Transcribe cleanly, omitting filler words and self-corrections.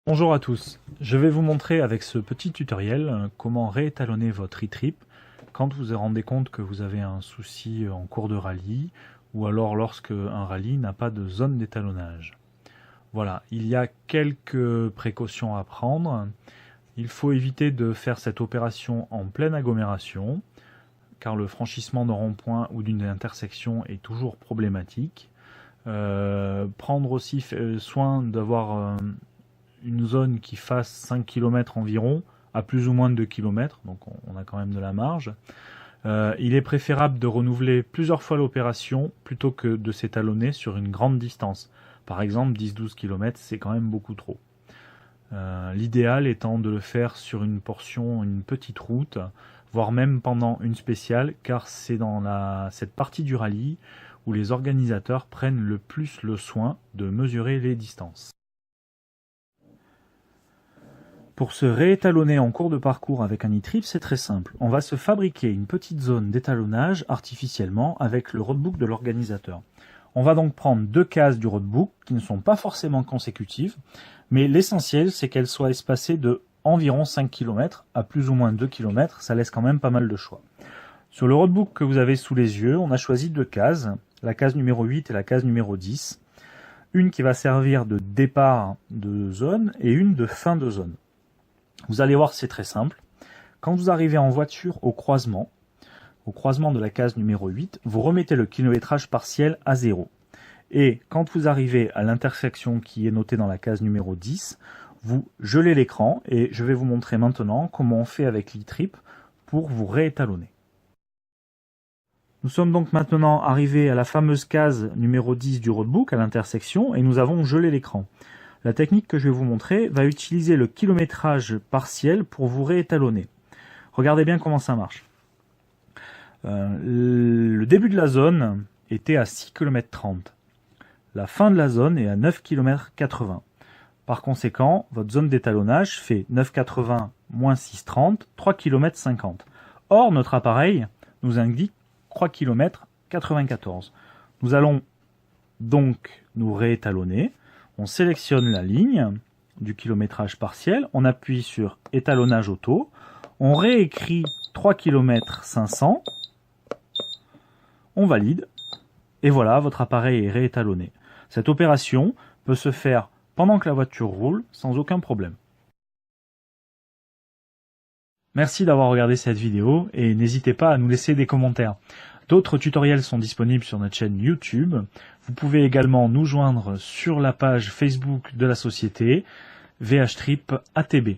Bonjour à tous, je vais vous montrer avec ce petit tutoriel comment réétalonner votre e-trip quand vous vous rendez compte que vous avez un souci en cours de rallye ou alors lorsque un rallye n'a pas de zone d'étalonnage. Voilà, il y a quelques précautions à prendre. Il faut éviter de faire cette opération en pleine agglomération car le franchissement d'un rond-point ou d'une intersection est toujours problématique. Prendre aussi soin d'avoir une zone qui fasse 5 km environ, à plus ou moins de 2 km, donc on a quand même de la marge. Il est préférable de renouveler plusieurs fois l'opération plutôt que de s'étalonner sur une grande distance. Par exemple, 10-12 km, c'est quand même beaucoup trop. L'idéal étant de le faire sur une portion, une petite route, voire même pendant une spéciale, car c'est dans cette partie du rallye où les organisateurs prennent le plus le soin de mesurer les distances. Pour se réétalonner en cours de parcours avec un e-trip, c'est très simple. On va se fabriquer une petite zone d'étalonnage artificiellement avec le roadbook de l'organisateur. On va donc prendre deux cases du roadbook qui ne sont pas forcément consécutives, mais l'essentiel c'est qu'elles soient espacées de environ 5 km à plus ou moins 2 km, ça laisse quand même pas mal de choix. Sur le roadbook que vous avez sous les yeux, on a choisi deux cases, la case numéro 8 et la case numéro 10. Une qui va servir de départ de zone et une de fin de zone. Vous allez voir, c'est très simple. Quand vous arrivez en voiture au croisement de la case numéro 8, vous remettez le kilométrage partiel à 0. Et quand vous arrivez à l'intersection qui est notée dans la case numéro 10, vous gelez l'écran et je vais vous montrer maintenant comment on fait avec l'e-trip pour vous réétalonner. Nous sommes donc maintenant arrivés à la fameuse case numéro 10 du roadbook, à l'intersection, et nous avons gelé l'écran. La technique que je vais vous montrer va utiliser le kilométrage partiel pour vous réétalonner. Regardez bien comment ça marche. Le début de la zone était à 6 km 30. La fin de la zone est à 9 km 80. Par conséquent, votre zone d'étalonnage fait 9,80 moins 6,30, 3 km 50. Or, notre appareil nous indique 3 km 94. Nous allons donc nous réétalonner. On sélectionne la ligne du kilométrage partiel, on appuie sur étalonnage auto, on réécrit 3 km 500, on valide, et voilà, votre appareil est réétalonné. Cette opération peut se faire pendant que la voiture roule sans aucun problème. Merci d'avoir regardé cette vidéo et n'hésitez pas à nous laisser des commentaires. D'autres tutoriels sont disponibles sur notre chaîne YouTube. Vous pouvez également nous joindre sur la page Facebook de la société VH Trip ATB.